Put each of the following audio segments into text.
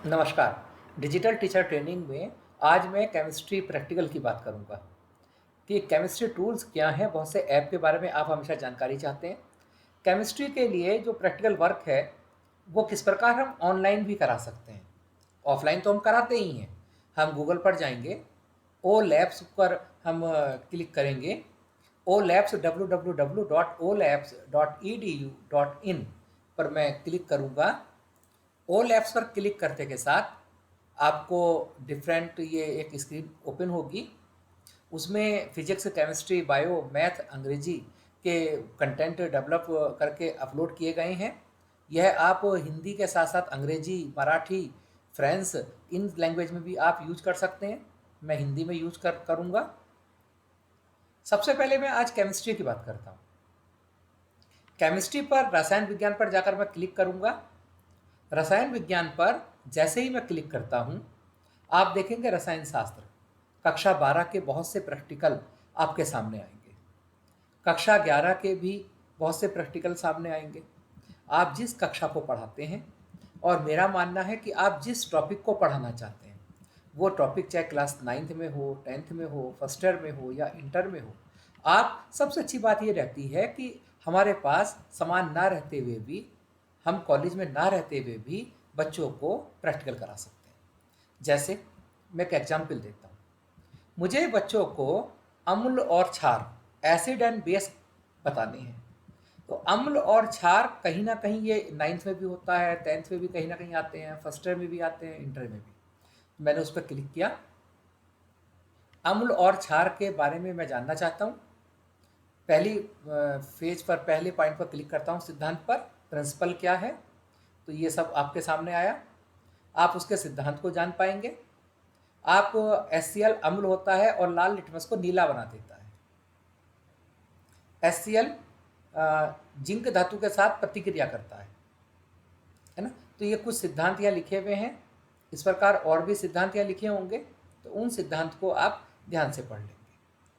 नमस्कार। Digital teacher training में आज मैं केमिस्ट्री प्रैक्टिकल की बात करूंगा कि केमिस्ट्री टूल्स क्या हैं। बहुत से ऐप के बारे में आप हमेशा जानकारी चाहते हैं। केमिस्ट्री के लिए जो प्रैक्टिकल वर्क है वो किस प्रकार हम ऑनलाइन भी करा सकते हैं। ऑफलाइन तो हम कराते ही हैं। हम गूगल पर जाएंगे, ओ लैब्स पर हम क्लिक करेंगे। ओ लैब्स www.olabs.edu.in पर मैं क्लिक करूंगा। ओ लैब्स पर क्लिक करते के साथ आपको डिफरेंट ये एक स्क्रीन ओपन होगी। उसमें फिजिक्स, केमिस्ट्री, बायो, मैथ, अंग्रेजी के कंटेंट डेवलप करके अपलोड किए गए हैं। यह आप हिंदी के साथ साथ अंग्रेजी, मराठी, फ्रेंच, इन लैंग्वेज में भी आप यूज कर सकते हैं। मैं हिंदी में यूज करूँगा। सबसे पहले मैं आज केमिस्ट्री की बात करता हूँ। केमिस्ट्री पर रसायन विज्ञान पर जाकर मैं क्लिक करूँगा। रसायन विज्ञान पर जैसे ही मैं क्लिक करता हूं, आप देखेंगे रसायन शास्त्र कक्षा 12 के बहुत से प्रैक्टिकल आपके सामने आएंगे। कक्षा 11 के भी बहुत से प्रैक्टिकल सामने आएंगे। आप जिस कक्षा को पढ़ाते हैं और मेरा मानना है कि आप जिस टॉपिक को पढ़ाना चाहते हैं वो टॉपिक चाहे क्लास 9th में हो, 10th में हो, फर्स्ट ईयर में हो या इंटर में हो, आप सबसे अच्छी बात ये रहती है कि हमारे पास सामान ना रहते हुए भी, हम कॉलेज में ना रहते हुए भी बच्चों को प्रैक्टिकल करा सकते हैं। जैसे मैं एक एग्जाम्पल देता हूँ। मुझे बच्चों को अम्ल और क्षार, एसिड एंड बेस बताने हैं। तो अम्ल और क्षार कहीं ना कहीं ये 9th में भी होता है, 10th में भी कहीं ना कहीं आते हैं, फर्स्ट ईयर में भी आते हैं, इंटर में भी। मैंने उस पर क्लिक किया। अम्ल और क्षार के बारे में मैं जानना चाहता हूँ। पहली फेज पर, पहले पॉइंट पर क्लिक करता हूँ, सिद्धांत पर, प्रिंसिपल क्या है। तो ये सब आपके सामने आया। आप उसके सिद्धांत को जान पाएंगे। आप HCl अम्ल होता है और लाल लिटमस को नीला बना देता है। HCl जिंक धातु के साथ प्रतिक्रिया करता है ना। तो ये कुछ सिद्धांत यहाँ लिखे हुए हैं। इस प्रकार और भी सिद्धांत यहाँ लिखे होंगे, तो उन सिद्धांत को आप ध्यान से पढ़ लेंगे।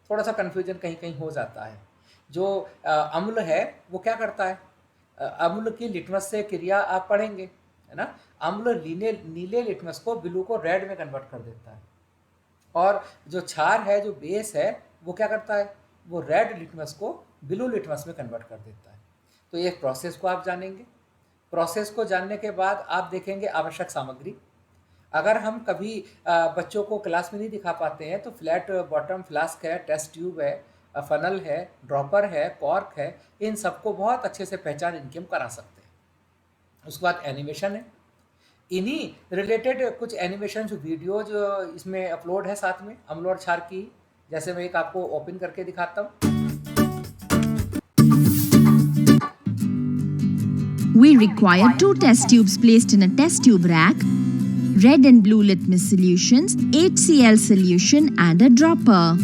थोड़ा सा कन्फ्यूजन कहीं कहीं हो जाता है। जो अम्ल है वो क्या करता है, अम्ल की लिटमस से क्रिया आप पढ़ेंगे, है ना। अम्ल नीले लिटमस को ब्लू को रेड में कन्वर्ट कर देता है। और जो क्षार है, जो बेस है, वो क्या करता है, वो रेड लिटमस को ब्लू लिटमस में कन्वर्ट कर देता है। तो ये प्रोसेस को आप जानेंगे। प्रोसेस को जानने के बाद आप देखेंगे आवश्यक सामग्री। अगर हम कभी बच्चों को क्लास में नहीं दिखा पाते हैं तो फ्लैट बॉटम फ्लास्क है, टेस्ट ट्यूब है, फनल है, ड्रॉपर है, कॉर्क है, इन सबको बहुत अच्छे से पहचान इनकी हम करा सकते हैं। उसके बाद एनिमेशन है। इन्हीं रिलेटेड कुछ एनिमेशन जो वीडियो जो इसमें अपलोड है साथ में अम्ल और क्षार की। जैसे मैं एक आपको ओपन करके दिखाता हूँ। We require two test tubes placed in a test tube rack, red and blue litmus solutions, HCl solution and a dropper.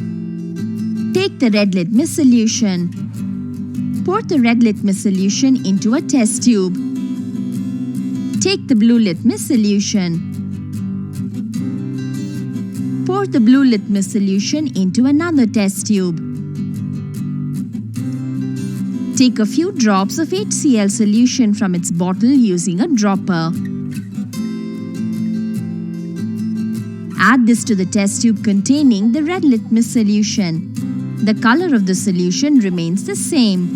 Take the red litmus solution. Pour the red litmus solution into a test tube. Take the blue litmus solution. Pour the blue litmus solution into another test tube. Take a few drops of HCl solution from its bottle using a dropper. Add this to the test tube containing the red litmus solution. The color of the solution remains the same.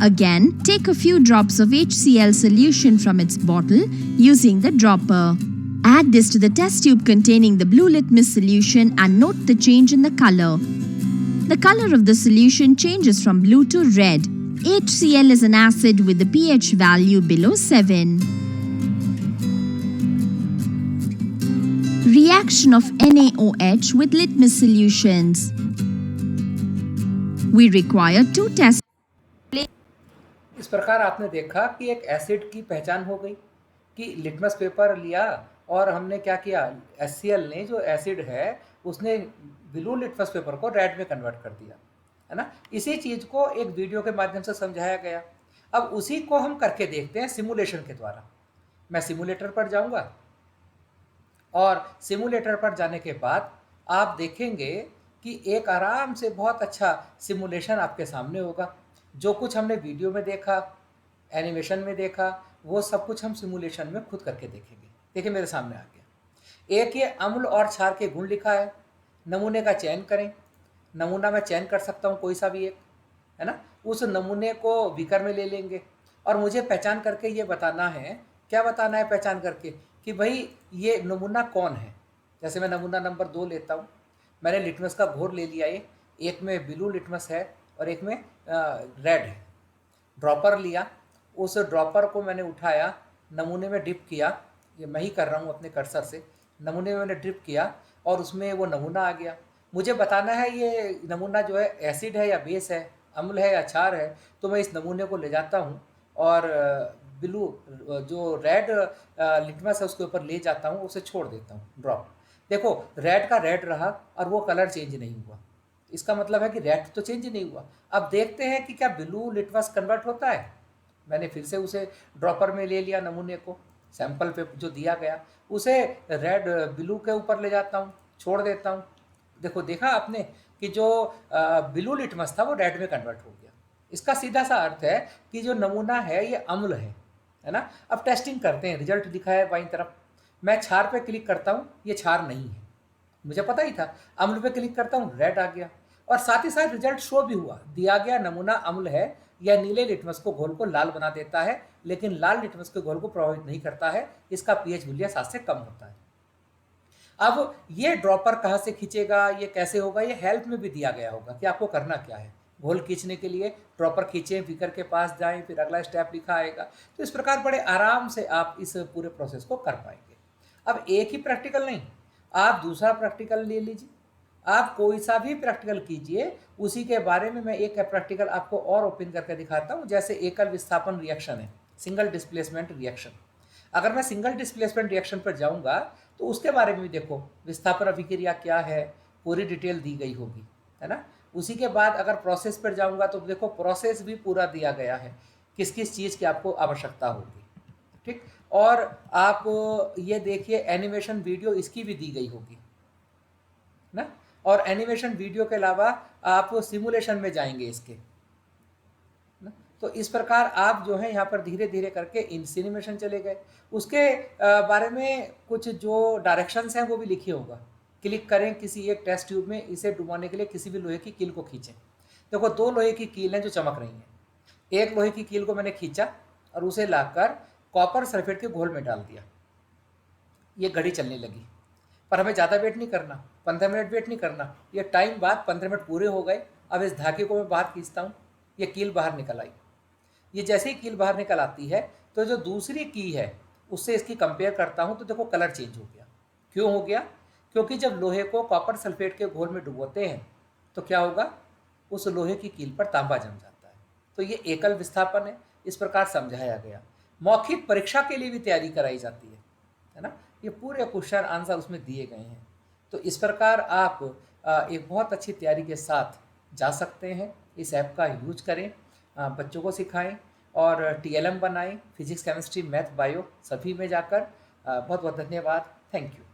Again, take a few drops of HCl solution from its bottle using the dropper. Add this to the test tube containing the blue litmus solution and note the change in the color. The color of the solution changes from blue to red. HCl is an acid with the pH value below 7. Reaction of NaOH with litmus solutions. We require two test. इस प्रकार आपने देखा कि एक acid की पहचान हो गई कि लिटमस पेपर लिया और हमने क्या किया, HCl ने जो एसिड है उसने ब्लू लिटमस पेपर को रेड में कन्वर्ट कर दिया, है ना। इसी चीज़ को एक वीडियो के माध्यम से समझाया गया। अब उसी को हम करके देखते हैं सिमुलेशन के द्वारा। मैं सिमुलेटर पर जाऊंगा और सिमुलेटर पर जाने के बाद आप देखेंगे कि एक आराम से बहुत अच्छा सिमुलेशन आपके सामने होगा। जो कुछ हमने वीडियो में देखा, एनिमेशन में देखा, वो सब कुछ हम सिमुलेशन में खुद करके देखेंगे। देखिए मेरे सामने आ गया। एक ये अम्ल और क्षार के गुण लिखा है। नमूने का चयन करें। नमूना मैं चयन कर सकता हूँ कोई सा भी एक, है ना। उस नमूने को बीकर में ले लेंगे और मुझे पहचान करके ये बताना है, क्या बताना है पहचान करके, कि भाई ये नमूना कौन है। जैसे मैं नमूना नंबर 2 लेता हूँ। मैंने लिटमस का घोर ले लिया, ये एक में ब्लू लिटमस है और एक में रेड है। ड्रॉपर लिया, उस ड्रॉपर को मैंने उठाया, नमूने में डिप किया, ये मैं ही कर रहा हूँ अपने कर्सर से, नमूने में मैंने डिप किया और उसमें वो नमूना आ गया। मुझे बताना है ये नमूना जो है एसिड है या बेस है, अम्ल है या क्षार है। तो मैं इस नमूने को ले जाता हूँ और ब्लू जो रेड लिटमस है उसके ऊपर ले जाता हूँ, उसे छोड़ देता हूँ ड्रॉप। देखो रेड का रेड रहा और वो कलर चेंज नहीं हुआ, इसका मतलब है कि रेड तो चेंज नहीं हुआ। अब देखते हैं कि क्या ब्लू लिटमस कन्वर्ट होता है। मैंने फिर से उसे ड्रॉपर में ले लिया, नमूने को सैंपल पे जो दिया गया उसे रेड ब्लू के ऊपर ले जाता हूँ, छोड़ देता हूँ। देखो देखा आपने कि जो ब्लू लिटमस था वो रेड में कन्वर्ट हो गया। इसका सीधा सा अर्थ है कि जो नमूना है ये अम्ल है ना। अब टेस्टिंग करते हैं, रिजल्ट दिखा है बाईं तरफ। मैं क्षार पे क्लिक करता हूँ, ये क्षार नहीं है, मुझे पता ही था। अम्ल पे क्लिक करता हूँ, रेड आ गया और साथ ही साथ रिजल्ट शो भी हुआ, दिया गया नमूना अम्ल है। यह नीले लिटमस को घोल को लाल बना देता है, लेकिन लाल लिटमस के घोल को प्रभावित नहीं करता है। इसका पीएच मूल्य 7 से कम होता है। अब ये ड्रॉपर कहाँ से खींचेगा, ये कैसे होगा, ये हेल्प में भी दिया गया होगा कि आपको करना क्या है। घोल खींचने के लिए ड्रॉपर खींचें, बीकर के पास जाएं, फिर अगला स्टेप लिखा आएगा। तो इस प्रकार बड़े आराम से आप इस पूरे प्रोसेस को कर पाएंगे। अब एक ही प्रैक्टिकल नहीं, आप दूसरा प्रैक्टिकल ले लीजिए, आप कोई सा भी प्रैक्टिकल कीजिए, उसी के बारे में मैं एक प्रैक्टिकल आपको और ओपन करके दिखाता हूँ। जैसे एकल विस्थापन रिएक्शन है, सिंगल डिस्प्लेसमेंट रिएक्शन। अगर मैं सिंगल डिस्प्लेसमेंट रिएक्शन पर जाऊंगा तो उसके बारे में भी देखो, विस्थापन अभिक्रिया क्या है, पूरी डिटेल दी गई होगी, है ना। उसी के बाद अगर प्रोसेस पर जाऊंगा तो देखो प्रोसेस भी पूरा दिया गया है, किस किस चीज़ की आपको आवश्यकता होगी, ठीक। और आप ये देखिए एनिमेशन वीडियो इसकी भी दी गई होगी ना। और एनिमेशन वीडियो के अलावा आप सिमुलेशन में जाएंगे इसके ना। तो इस प्रकार आप जो है यहाँ पर धीरे धीरे करके इंसिनेशन चले गए। उसके बारे में कुछ जो डायरेक्शंस हैं वो भी लिखे होगा। क्लिक करें किसी एक टेस्ट ट्यूब में, इसे डुबाने के लिए किसी भी लोहे की कील को खींचें। देखो 2 लोहे की कील हैं जो चमक रही हैं। एक लोहे की कील को मैंने खींचा और उसे लाकर कॉपर सल्फेट के घोल में डाल दिया, ये घड़ी चलने लगी। पर हमें ज़्यादा वेट नहीं करना, 15 मिनट वेट नहीं करना। ये टाइम बाद 15 मिनट पूरे हो गए। अब इस धागे को मैं बाहर खींचता हूँ, ये कील बाहर निकल आई। ये जैसे ही कील बाहर निकल आती है तो जो दूसरी की है उससे इसकी कंपेयर करता हूँ तो देखो कलर चेंज हो गया। क्यों हो गया? क्योंकि जब लोहे को कॉपर सल्फेट के घोल में डुबोते हैं तो क्या होगा, उस लोहे की कील पर तांबा जम जाता है। तो ये एकल विस्थापन है, इस प्रकार समझाया गया। मौखिक परीक्षा के लिए भी तैयारी कराई जाती है ना। ये पूरे क्वेश्चन आंसर उसमें दिए गए हैं। तो इस प्रकार आप एक बहुत अच्छी तैयारी के साथ जा सकते हैं। इस ऐप का यूज करें, बच्चों को सिखाएं और टीएलएम बनाएं, फिजिक्स केमिस्ट्री मैथ बायो सभी में जाकर। बहुत बहुत धन्यवाद, थैंक यू।